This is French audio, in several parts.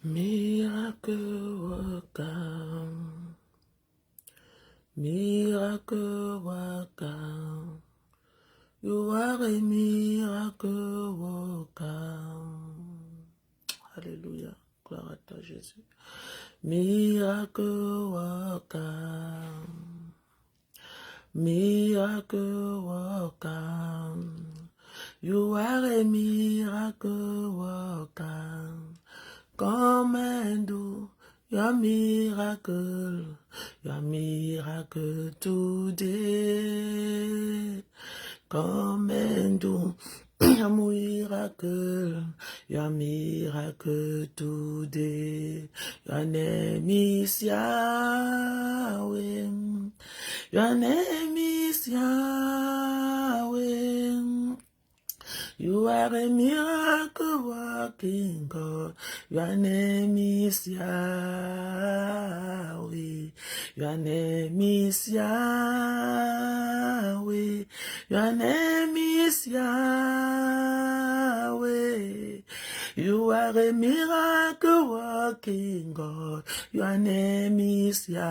Miracle worker, miracle worker, you are a miracle worker. Alléluia, gloire à toi Jésus. Miracle worker, miracle worker, you are a miracle worker. Come and do your miracle today. Come and do your miracle today. Your name is Yahweh. Your name is Yahweh. You are a miracle working God. Your name is Yahweh. Your name is Yahweh. Your name is Yahweh. You are a miracle working God. Your name is Yahweh.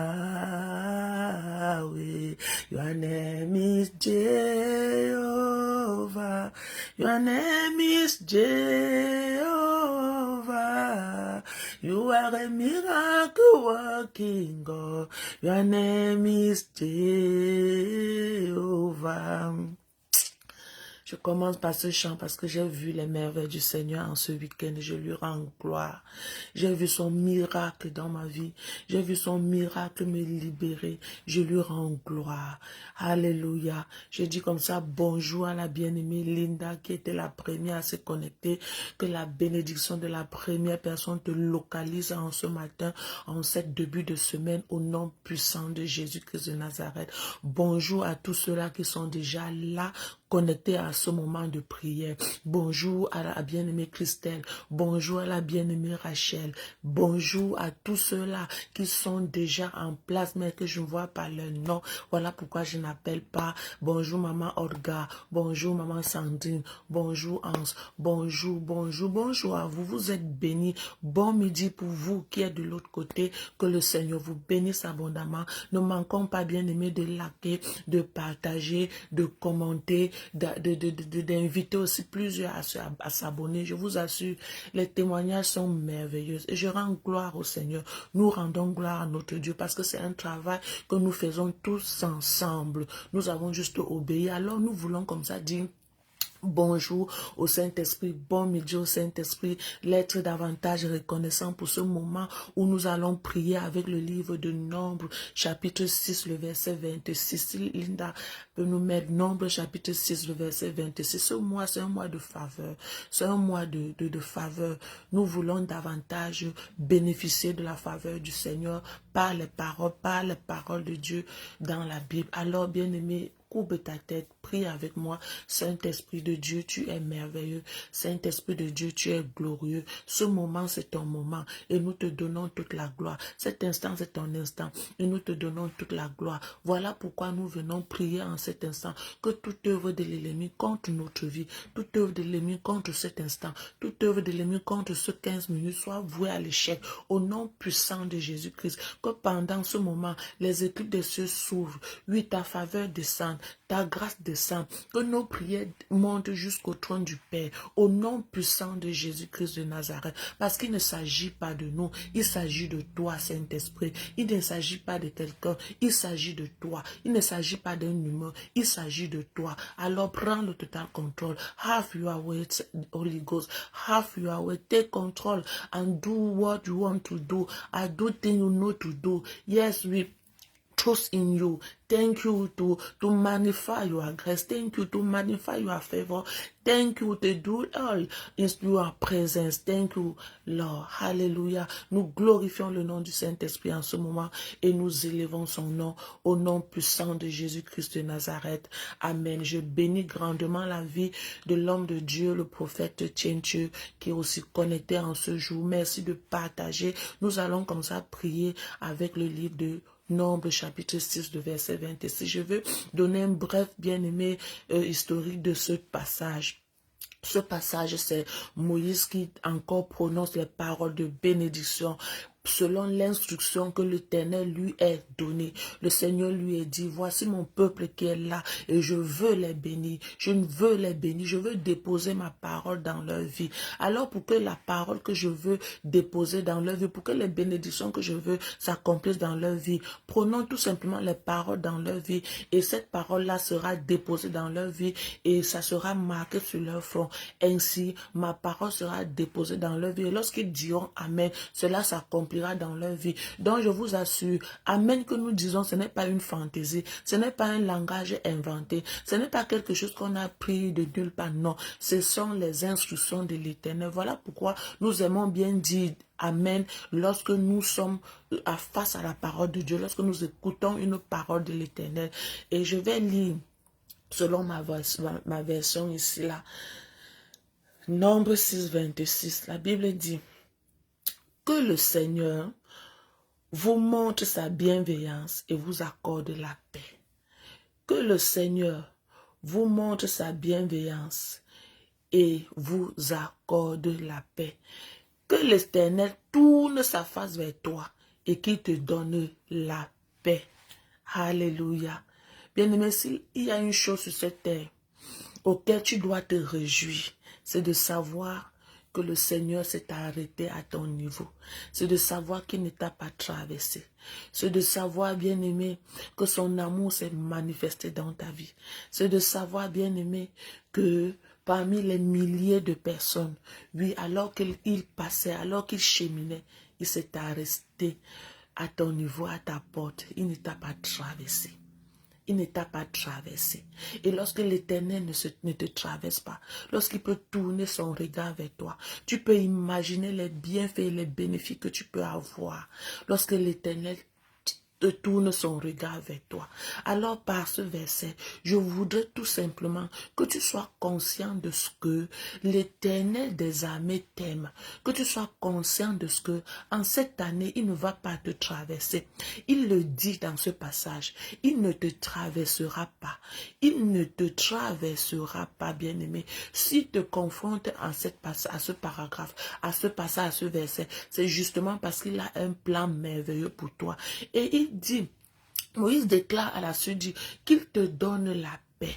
Your name is Jehovah. Your name is Jehovah. You are a miracle working God. Your name is Jehovah. Je commence par ce chant parce que j'ai vu les merveilles du Seigneur en ce week-end et je lui rends gloire. J'ai vu son miracle dans ma vie. J'ai vu son miracle me libérer. Je lui rends gloire. Alléluia. Je dis comme ça, bonjour à la bien-aimée Linda qui était la première à se connecter. Que la bénédiction de la première personne te localise en ce matin, en cette début de semaine, au nom puissant de Jésus-Christ de Nazareth. Bonjour à tous ceux-là qui sont déjà là, connectés à ce moment de prière. Bonjour à la bien-aimée Christelle. Bonjour à la bien-aimée Rachel. Bonjour à tous ceux-là qui sont déjà en place, mais que je ne vois pas leur nom. Voilà pourquoi je n'appelle pas. Bonjour maman Olga. Bonjour maman Sandrine. Bonjour Hans. Bonjour, bonjour, bonjour à vous. Vous êtes bénis. Bon midi pour vous qui êtes de l'autre côté. Que le Seigneur vous bénisse abondamment. Ne manquons pas, bien-aimés, de liker, de partager, de commenter, d'inviter aussi plusieurs à s'abonner. Je vous assure, les témoignages sont merveilleux et je rends gloire au Seigneur. Nous rendons gloire à notre Dieu parce que c'est un travail que nous faisons tous ensemble. Nous avons juste obéi. Alors nous voulons comme ça dire bonjour au Saint-Esprit, bon midi au Saint-Esprit, l'être davantage reconnaissant pour ce moment où nous allons prier avec le livre de Nombre, chapitre 6, le verset 26. Si Linda peut nous mettre Nombre, chapitre 6, le verset 26. Ce mois, c'est un mois de faveur, c'est un mois de faveur. Nous voulons davantage bénéficier de la faveur du Seigneur par les paroles de Dieu dans la Bible. Alors, bien-aimés, courbe ta tête, prie avec moi. Saint-Esprit de Dieu, tu es merveilleux. Saint-Esprit de Dieu, tu es glorieux. Ce moment, c'est ton moment et nous te donnons toute la gloire. Cet instant, c'est ton instant et nous te donnons toute la gloire. Voilà pourquoi nous venons prier en cet instant. Que toute œuvre de l'ennemi contre notre vie, toute œuvre de l'ennemi contre cet instant, toute œuvre de l'ennemi contre ce 15 minutes soit vouée à l'échec. Au nom puissant de Jésus-Christ, que pendant ce moment, les éclipses des cieux s'ouvrent. Oui, ta faveur descende. Ta grâce descend, que nos prières montent jusqu'au trône du Père, au nom puissant de Jésus-Christ de Nazareth, parce qu'il ne s'agit pas de nous, il s'agit de toi, Saint-Esprit, il ne s'agit pas de quelqu'un, il s'agit de toi, il ne s'agit pas d'un humain, il s'agit de toi. Alors prends le total contrôle, have your way, Holy Ghost, have your way, take control and do what you want to do, and do things you know to do. Yes, we trust in you. Thank you to magnify your grace. Thank you to magnify your favor. Thank you to do all in your presence. Thank you, Lord. Hallelujah. Nous glorifions le nom du Saint-Esprit en ce moment et nous élevons son nom au nom puissant de Jésus-Christ de Nazareth. Amen. Je bénis grandement la vie de l'homme de Dieu, le prophète Tienche, qui est aussi connecté en ce jour. Merci de partager. Nous allons comme ça prier avec le livre de Nombre chapitre 6 de verset 26. Je veux donner un bref bien-aimé historique de ce passage. Ce passage, c'est Moïse qui encore prononce les paroles de bénédiction selon l'instruction que l'Éternel lui a donnée. Le Seigneur lui a dit, voici mon peuple qui est là et je veux les bénir. Je ne veux les bénir, je veux déposer ma parole dans leur vie. Alors pour que la parole que je veux déposer dans leur vie, pour que les bénédictions que je veux s'accomplissent dans leur vie, prenons tout simplement les paroles dans leur vie et cette parole-là sera déposée dans leur vie et ça sera marqué sur leur front. Ainsi, ma parole sera déposée dans leur vie et lorsqu'ils diront Amen, cela s'accomplira dans leur vie. Donc je vous assure, Amen que nous disons, ce n'est pas une fantaisie, ce n'est pas un langage inventé, ce n'est pas quelque chose qu'on a pris de nulle part, non, ce sont les instructions de l'Éternel. Voilà pourquoi nous aimons bien dire Amen lorsque nous sommes face à la parole de Dieu, lorsque nous écoutons une parole de l'Éternel. Et je vais lire selon ma version ici là, Nombre 6, 26, la Bible dit que le Seigneur vous montre sa bienveillance et vous accorde la paix. Que le Seigneur vous montre sa bienveillance et vous accorde la paix. Que l'Éternel tourne sa face vers toi et qu'il te donne la paix. Alléluia. Bien-aimé, s'il y a une chose sur cette terre auquel tu dois te réjouir, c'est de savoir que le Seigneur s'est arrêté à ton niveau. C'est de savoir qu'il ne t'a pas traversé. C'est de savoir, bien-aimé, que son amour s'est manifesté dans ta vie. C'est de savoir, bien-aimé, que parmi les milliers de personnes, oui, alors qu'il passait, alors qu'il cheminait, il s'est arrêté à ton niveau, à ta porte. Il ne t'a pas traversé. Il ne t'a pas traversé. Et lorsque l'Éternel ne te traverse pas, lorsqu'il peut tourner son regard vers toi, tu peux imaginer les bienfaits et les bénéfices que tu peux avoir. Lorsque l'Éternel te tourne son regard vers toi. Alors par ce verset, je voudrais tout simplement que tu sois conscient de ce que l'Éternel des armées t'aime. Que tu sois conscient de ce que en cette année, il ne va pas te traverser. Il le dit dans ce passage. Il ne te traversera pas. Il ne te traversera pas, bien-aimé. S'il te confronte à ce paragraphe, à ce passage, à ce verset, c'est justement parce qu'il a un plan merveilleux pour toi. Et il dit, Moïse déclare à la suite qu'il te donne la paix.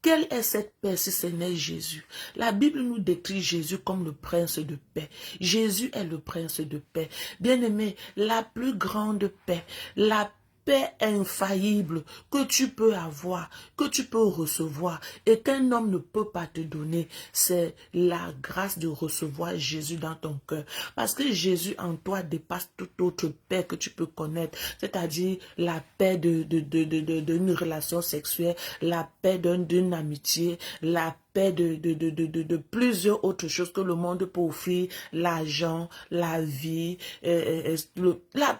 Quelle est cette paix si ce n'est Jésus? La Bible nous décrit Jésus comme le prince de paix. Jésus est le prince de paix. Bien-aimé, la plus grande paix, la paix infaillible que tu peux avoir, que tu peux recevoir et qu'un homme ne peut pas te donner, c'est la grâce de recevoir Jésus dans ton cœur. Parce que Jésus en toi dépasse toute autre paix que tu peux connaître, c'est-à-dire la paix d'une relation sexuelle, la paix d'une amitié, la paix de plusieurs autres choses que le monde peut offrir, l'argent, la vie,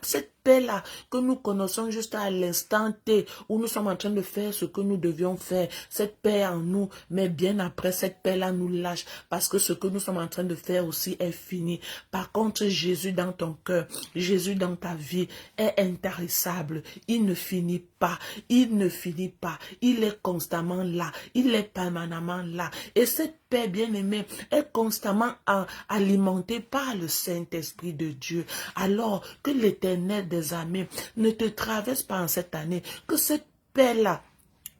cette paix-là que nous connaissons juste à l'instant T où nous sommes en train de faire ce que nous devions faire. Cette paix en nous, mais bien après, cette paix-là nous lâche parce que ce que nous sommes en train de faire aussi est fini. Par contre, Jésus dans ton cœur, Jésus dans ta vie est intarissable. Il ne finit pas. Il ne finit pas. Il est constamment là. Il est permanemment là. Et cette paix, bien-aimée, est constamment alimentée par le Saint-Esprit de Dieu. Alors que l'Éternel des armées ne te traverse pas en cette année, que cette paix-là,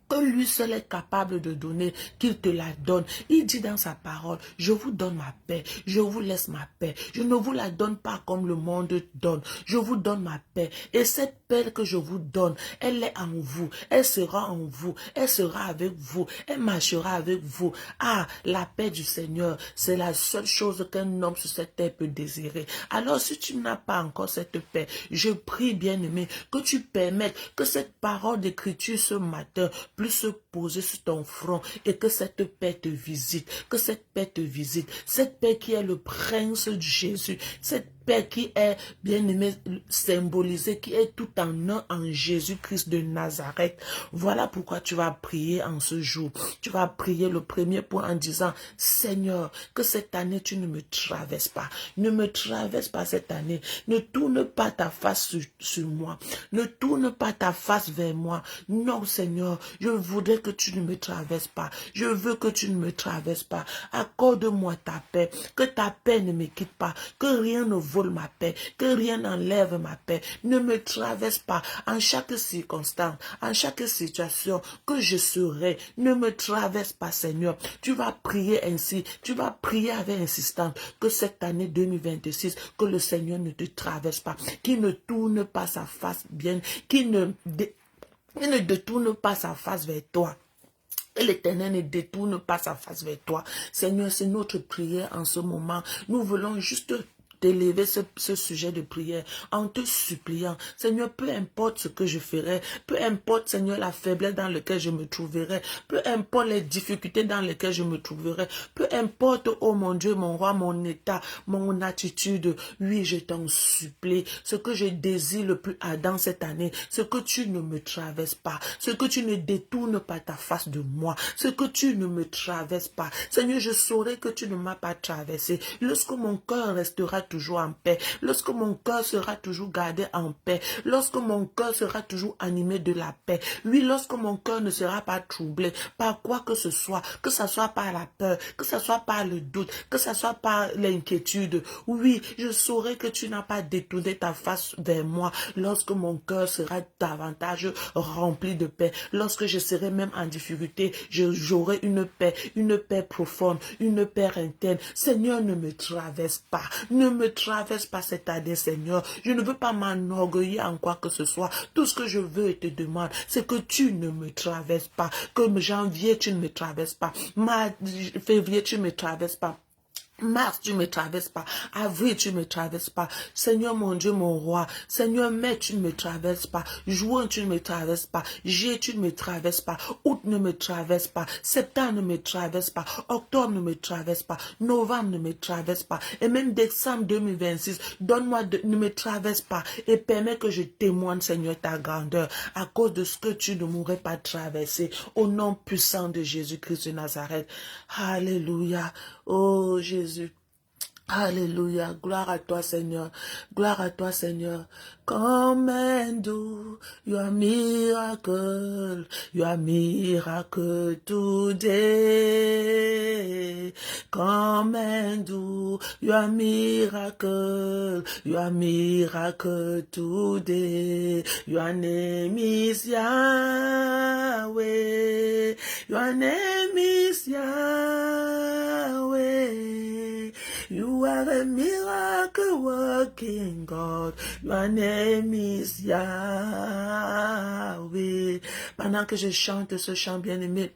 que lui seul est capable de donner, qu'il te la donne. Il dit dans sa parole, je vous donne ma paix, je vous laisse ma paix. Je ne vous la donne pas comme le monde donne. Je vous donne ma paix. Et cette paix que je vous donne, elle est en vous. Elle sera en vous. Elle sera avec vous. Elle marchera avec vous. Ah, la paix du Seigneur, c'est la seule chose qu'un homme sur cette terre peut désirer. Alors, si tu n'as pas encore cette paix, je prie, bien-aimé, que tu permettes que cette parole d'écriture ce matin plus se poser sur ton front et que cette paix te visite, que cette paix te visite, cette paix qui est le prince de Jésus, cette paix qui est, bien-aimé, symbolisée, qui est tout en un en Jésus-Christ de Nazareth. Voilà pourquoi tu vas prier en ce jour. Tu vas prier le premier point en disant, Seigneur, que cette année tu ne me traverses pas. Ne me traverse pas cette année. Ne tourne pas ta face sur moi. Ne tourne pas ta face vers moi. Non, Seigneur, je voudrais que tu ne me traverses pas. Je veux que tu ne me traverses pas. Accorde-moi ta paix. Que ta paix ne me quitte pas. Que rien ne vole ma paix. Que rien n'enlève ma paix. Ne me traverse pas en chaque circonstance, en chaque situation que je serai. Ne me traverse pas, Seigneur. Tu vas prier ainsi. Tu vas prier avec insistance que cette année 2026, que le Seigneur ne te traverse pas. Qu'il ne tourne pas sa face bien. Qu'il ne détourne pas sa face vers toi. Et l'Éternel ne détourne pas sa face vers toi. Seigneur, c'est notre prière en ce moment. Nous voulons juste d'élever ce sujet de prière en te suppliant, Seigneur, peu importe ce que je ferai, peu importe, Seigneur, la faiblesse dans laquelle je me trouverai, peu importe les difficultés dans lesquelles je me trouverai, peu importe, oh mon Dieu, mon roi, mon état, mon attitude, oui, je t'en supplie, ce que je désire le plus ardent cette année, ce que tu ne me traverses pas, ce que tu ne détournes pas ta face de moi, ce que tu ne me traverses pas. Seigneur, je saurai que tu ne m'as pas traversé. Lorsque mon cœur restera toujours en paix, lorsque mon cœur sera toujours gardé en paix, lorsque mon cœur sera toujours animé de la paix, oui, lorsque mon cœur ne sera pas troublé par quoi que ce soit par la peur, que ce soit par le doute, que ce soit par l'inquiétude, oui, je saurai que tu n'as pas détourné ta face vers moi, lorsque mon cœur sera davantage rempli de paix, lorsque je serai même en difficulté, j'aurai une paix profonde, une paix interne. Seigneur, ne me traverse pas, ne me traverse pas cette année, Seigneur. Je ne veux pas m'enorgueillir en quoi que ce soit. Tout ce que je veux et te demande, c'est que tu ne me traverses pas. Que janvier, tu ne me traverses pas. Février, tu ne me traverses pas. Mars, tu ne me traverses pas. Avril, tu ne me traverses pas. Seigneur, mon Dieu, mon roi. Seigneur, mai, tu ne me traverses pas. Juin, tu ne me traverses pas. Juillet, tu ne me traverses pas. Août, ne me traverse pas. Septembre, ne me traverse pas. Octobre, ne me traverse pas. Novembre, ne me traverse pas. Et même décembre 2026, donne-moi ne me traverse pas. Et permets que je témoigne, Seigneur, ta grandeur. À cause de ce que tu ne m'aurais pas traversé. Au nom puissant de Jésus-Christ de Nazareth. Alléluia. Oh Jésus. Alléluia, gloire à toi Seigneur, gloire à toi Seigneur. Come and do your miracle today. Come and do your miracle today. Your name is Yahweh, your name is Yahweh. You are a miracle working God. Your name is Yahweh. Pendant que je chante ce chant bien-aimé,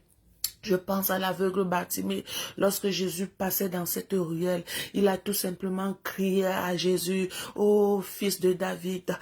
je pense à l'aveugle Bartimée. Lorsque Jésus passait dans cette ruelle, il a tout simplement crié à Jésus, ô fils de David,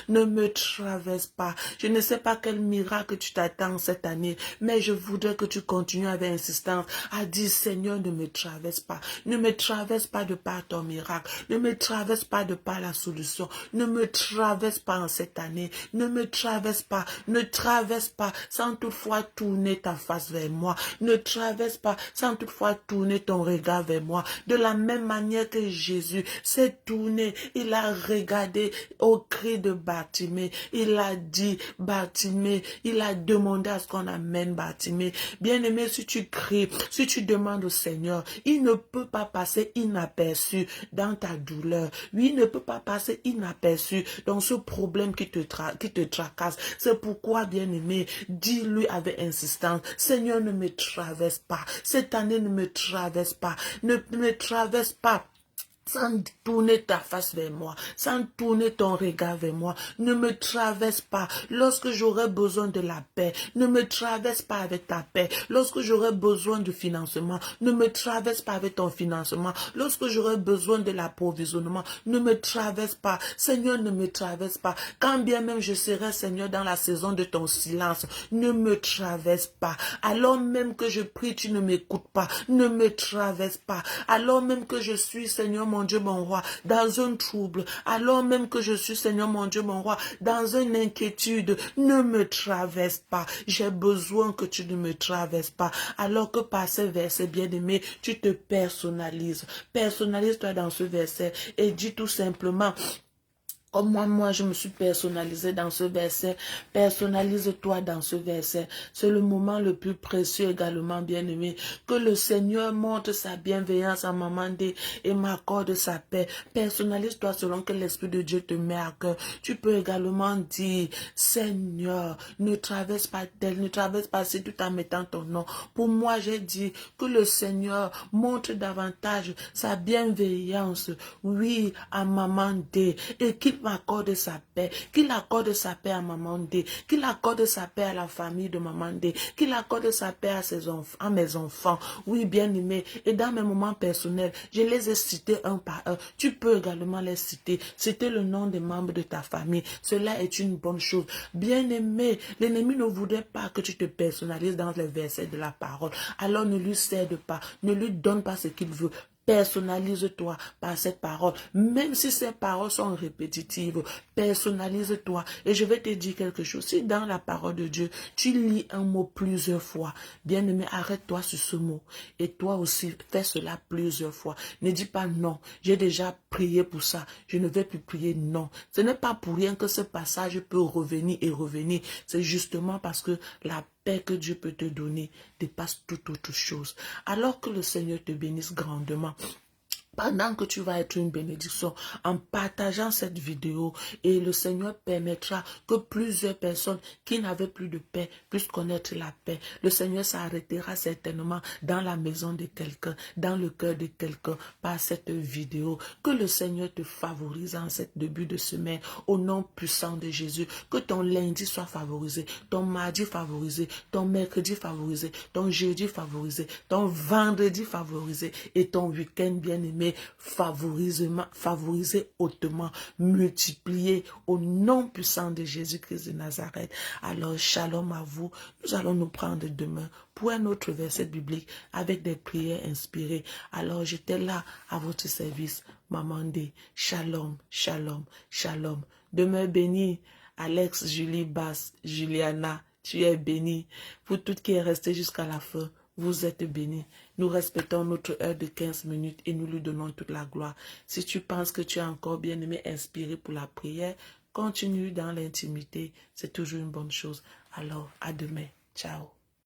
ne me traverse pas. Je ne sais pas quel miracle tu t'attends cette année, mais je voudrais que tu continues avec insistance à dire, Seigneur, ne me traverse pas. Ne me traverse pas de par ton miracle. Ne me traverse pas de par la solution. Ne me traverse pas en cette année. Ne me traverse pas. Ne traverse pas sans toutefois tourner ta face vers moi. Ne traverse pas sans toutefois tourner ton regard vers moi. De la même manière que Jésus s'est tourné, il a regardé au cri de Bartimée. Il a dit, Bartimée, il a demandé à ce qu'on amène Bartimée. Bien-aimé, si tu cries, si tu demandes au Seigneur, il ne peut pas passer inaperçu dans ta douleur. Oui, il ne peut pas passer inaperçu dans ce problème qui te tracasse. C'est pourquoi, bien-aimé, dis-lui avec insistance, Seigneur, ne me traverse pas. Cette année, ne me traverse pas. Ne me traverse pas. Sans tourner ta face vers moi, sans tourner ton regard vers moi, ne me traverse pas lorsque j'aurai besoin de la paix, ne me traverse pas avec ta paix, lorsque j'aurai besoin de financement, ne me traverse pas avec ton financement, lorsque j'aurai besoin de l'approvisionnement, ne me traverse pas, Seigneur, ne me traverse pas, quand bien même je serai, Seigneur, dans la saison de ton silence, ne me traverse pas, alors même que je prie, tu ne m'écoutes pas, ne me traverse pas, alors même que je suis, Seigneur, mon Dieu, mon roi, dans un trouble, alors même que je suis, Seigneur, mon Dieu, mon roi, dans une inquiétude, ne me traverse pas. J'ai besoin que tu ne me traverses pas. Alors que par ce verset, bien-aimé, tu te personnalises. Personnalise-toi dans ce verset et dis tout simplement, comme moi, je me suis personnalisé dans ce verset. Personnalise-toi dans ce verset. C'est le moment le plus précieux également, bien-aimé. Que le Seigneur montre sa bienveillance à Maman D et m'accorde sa paix. Personnalise-toi selon que l'Esprit de Dieu te met à cœur. Tu peux également dire, Seigneur, ne traverse pas tel, ne traverse pas ci tout en mettant ton nom. Pour moi, j'ai dit que le Seigneur montre davantage sa bienveillance, oui, à Maman D, et qu'il m'accorde sa paix, qu'il accorde sa paix à Maman D, qu'il accorde sa paix à la famille de Maman D, qu'il accorde sa paix à ses enfants, à mes enfants, oui, bien-aimés, et dans mes moments personnels, je les ai cités un par un, tu peux également les citer, citer le nom des membres de ta famille, cela est une bonne chose, bien-aimé, l'ennemi ne voudrait pas que tu te personnalises dans les versets de la parole, alors ne lui cède pas, ne lui donne pas ce qu'il veut. Personnalise-toi par cette parole. Même si ces paroles sont répétitives, personnalise-toi. Et je vais te dire quelque chose. Si dans la parole de Dieu, tu lis un mot plusieurs fois, bien-aimé, arrête-toi sur ce mot. Et toi aussi, fais cela plusieurs fois. Ne dis pas non. J'ai déjà prié pour ça. Je ne vais plus prier non. Ce n'est pas pour rien que ce passage peut revenir et revenir. C'est justement parce que la paix que Dieu peut te donner dépasse toute autre chose. Alors que le Seigneur te bénisse grandement. Pendant que tu vas être une bénédiction, en partageant cette vidéo, et le Seigneur permettra que plusieurs personnes qui n'avaient plus de paix puissent connaître la paix. Le Seigneur s'arrêtera certainement dans la maison de quelqu'un, dans le cœur de quelqu'un, par cette vidéo. Que le Seigneur te favorise en cette début de semaine, au nom puissant de Jésus. Que ton lundi soit favorisé, ton mardi favorisé, ton mercredi favorisé, ton jeudi favorisé, ton vendredi favorisé, et ton week-end bien-aimé favorisé hautement, multiplié au nom puissant de Jésus-Christ de Nazareth. Alors, shalom à vous. Nous allons nous prendre demain pour un autre verset biblique avec des prières inspirées. Alors, j'étais là à votre service, Maman D. Shalom, shalom, shalom. Demeure béni, Alex, Julie, Basse, Juliana, tu es béni. Pour tout qui est resté jusqu'à la fin, vous êtes bénis. Nous respectons notre heure de 15 minutes et nous lui donnons toute la gloire. Si tu penses que tu es encore bien aimé, inspiré pour la prière, continue dans l'intimité. C'est toujours une bonne chose. Alors, à demain. Ciao.